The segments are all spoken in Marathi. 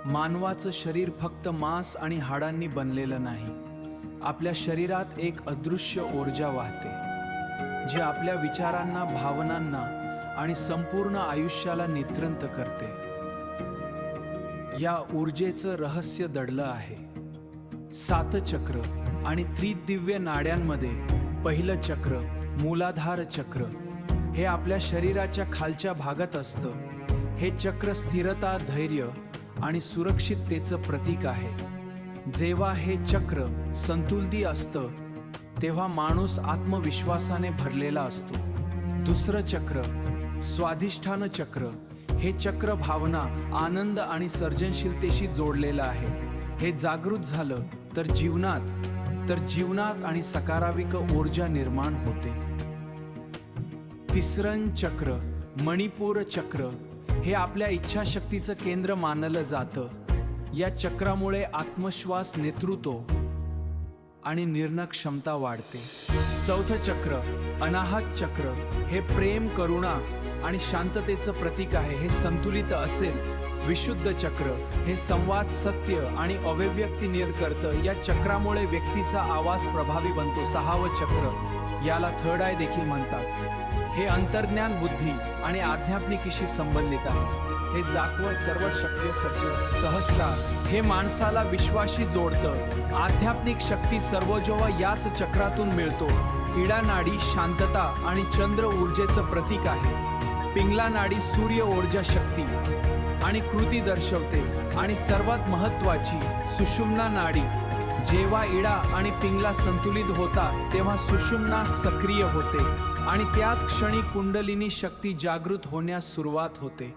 मानवाचं शरीर फक्त मांस आणि हाडांनी बनलेलं नाही. आपल्या शरीरात एक अदृश्य ऊर्जा वाहते जी आपल्या विचारांना, भावनांना आणि संपूर्ण आयुष्याला नियंत्रित करते. या ऊर्जेचं रहस्य दडलं आहे सातचक्र आणि त्रिदिव्य नाड्यांमध्ये. पहिलं चक्र मूलाधार चक्र हे आपल्या शरीराच्या खालच्या भागात असतं. हे चक्र स्थिरता, धैर्य आणि सुरक्षिततेचं प्रतीक आहे. जेव्हा हे चक्र संतुलित असतं तेव्हा माणूस आत्मविश्वासाने भरलेला असतो. दुसरं चक्र स्वाधिष्ठान चक्र हे चक्र भावना, आनंद आणि सर्जनशीलतेशी जोडलेलं आहे. हे जागृत झालं तर जीवनात आणि सकारात्मक ऊर्जा निर्माण होते. तिसरं चक्र मणिपूर चक्र हे आपल्या इच्छाशक्तीचं केंद्र मानलं जातं. या चक्रामुळे आत्मविश्वास, नेतृत्व आणि निर्णय क्षमता वाढते. चौथं चक्र अनाहत चक्र हे प्रेम, करुणा आणि शांततेचं प्रतीक आहे. हे संतुलित असेल. विशुद्ध चक्र हे संवाद, सत्य आणि अभिव्यक्ती करतं. या चक्रामुळे व्यक्तीचा आवाज प्रभावी बनतो. सहावं चक्र याला थर्ड आय देखील म्हणतात. हे अंतर्ज्ञान, बुद्धी आणि आध्यात्मिकीशी संबंधित आहे. हे जागवत, सर्व शक्य, सहस्रार हे माणसाला विश्वाशी जोडतं. आध्यात्मिक शक्ती सर्वजोवा याच चक्रातून मिळतो. इडा नाडी शांतता आणि चंद्र ऊर्जेचं प्रतीक आहे. पिंगला नाडी सूर्य ऊर्जा, शक्ती आणि कृती दर्शवते. आणि सर्वात महत्त्वाची सुषुम्ना नाडी. जेव्हा इडा आणि पिंगला संतुलित होता तेव्हा सुषुम्ना सक्रिय होते आणि त्याच क्षणी कुंडलिनी शक्ती जागृत होण्यास सुरुवात होते.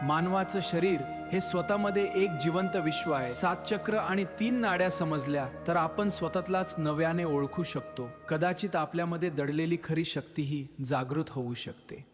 मानवाचं शरीर हे स्वतःमध्ये एक जिवंत विश्व आहे. 7 चक्र आणि 3 नाड्या समजल्या तर आपण स्वतःलाच नव्याने ओळखू शकतो. कदाचित आपल्यामध्ये दडलेली खरी शक्तीही जागृत होऊ शकते.